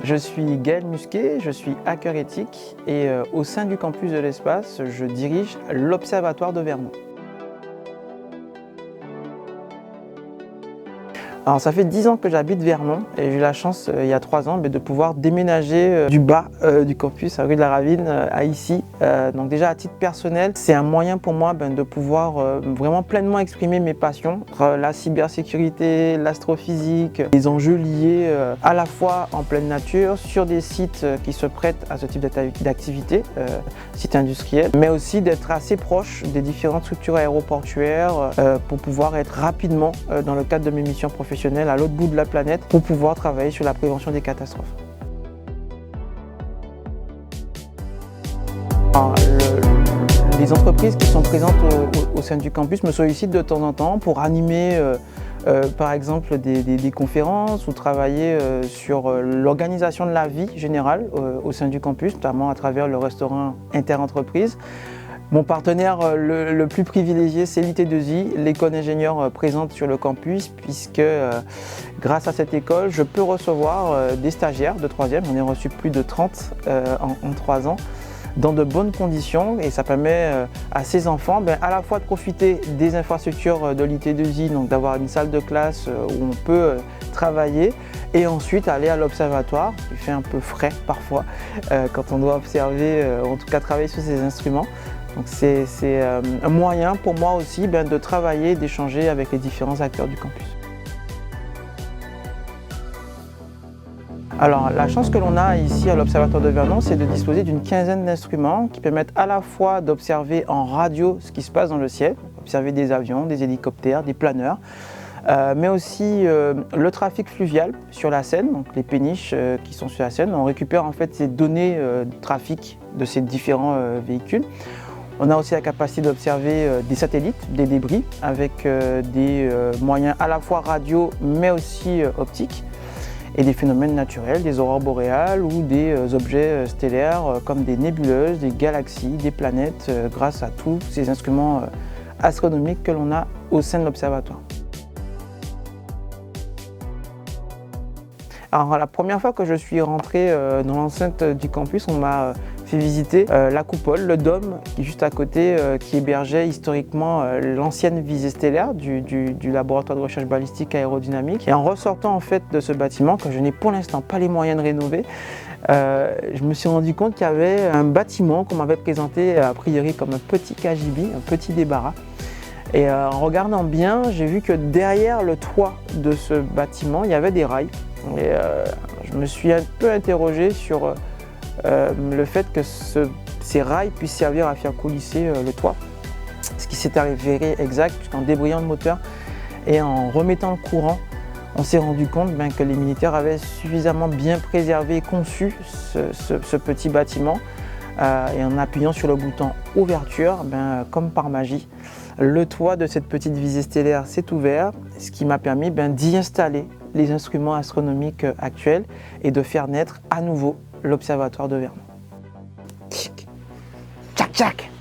Je suis Gaël Musquet, je suis hacker éthique et au sein du campus de l'espace, je dirige l'Observatoire de Vernon. Alors ça fait 10 ans que j'habite Vernon et j'ai eu la chance il y a 3 ans de pouvoir déménager du bas du campus à rue de la Ravine à ici. Donc déjà à titre personnel, c'est un moyen pour moi de pouvoir vraiment pleinement exprimer mes passions, la cybersécurité, l'astrophysique, les enjeux liés à la fois en pleine nature, sur des sites qui se prêtent à ce type d'activité, sites industriels, mais aussi d'être assez proche des différentes structures aéroportuaires pour pouvoir être rapidement dans le cadre de mes missions professionnelles à l'autre bout de la planète pour pouvoir travailler sur la prévention des catastrophes. Alors, les entreprises qui sont présentes au sein du campus me sollicitent de temps en temps pour animer par exemple des conférences ou travailler sur l'organisation de la vie générale au sein du campus, notamment à travers le restaurant inter-entreprise. Mon partenaire le plus privilégié, c'est l'IT2I, l'école d'ingénieurs présente sur le campus, puisque grâce à cette école, je peux recevoir des stagiaires de 3e. J'en ai reçu plus de 30 en 3 ans, dans de bonnes conditions, et ça permet à ces enfants à la fois de profiter des infrastructures de l'IT2I, donc d'avoir une salle de classe où on peut travailler, et ensuite aller à l'observatoire, qui fait un peu frais parfois quand on doit observer, en tout cas travailler sur ces instruments. Donc c'est un moyen pour moi aussi de travailler, d'échanger avec les différents acteurs du campus. Alors la chance que l'on a ici à l'Observatoire de Vernon, c'est de disposer d'une quinzaine d'instruments qui permettent à la fois d'observer en radio ce qui se passe dans le ciel, observer des avions, des hélicoptères, des planeurs, mais aussi le trafic fluvial sur la Seine, donc les péniches qui sont sur la Seine. On récupère en fait ces données de trafic de ces différents véhicules. On a aussi la capacité d'observer des satellites, des débris, avec des moyens à la fois radio mais aussi optiques, et des phénomènes naturels, des aurores boréales ou des objets stellaires comme des nébuleuses, des galaxies, des planètes, grâce à tous ces instruments astronomiques que l'on a au sein de l'observatoire. Alors la première fois que je suis rentré dans l'enceinte du campus, on m'a fait visiter la coupole, le dôme qui est juste à côté, qui hébergeait historiquement l'ancienne visée stellaire du laboratoire de recherche balistique aérodynamique. Et en ressortant en fait de ce bâtiment, que je n'ai pour l'instant pas les moyens de rénover, je me suis rendu compte qu'il y avait un bâtiment qu'on m'avait présenté a priori comme un petit KGB, un petit débarras. Et en regardant bien, j'ai vu que derrière le toit de ce bâtiment, il y avait des rails. Et je me suis un peu interrogé sur le fait que ces rails puissent servir à faire coulisser le toit. Ce qui s'est avéré exact, puisqu'en débrayant le moteur et en remettant le courant, on s'est rendu compte que les militaires avaient suffisamment bien préservé et conçu ce petit bâtiment. Et en appuyant sur le bouton ouverture, comme par magie, le toit de cette petite visée stellaire s'est ouvert, ce qui m'a permis d'y installer les instruments astronomiques actuels et de faire naître à nouveau l'Observatoire de Vernon. Tchic, tchac, tchac.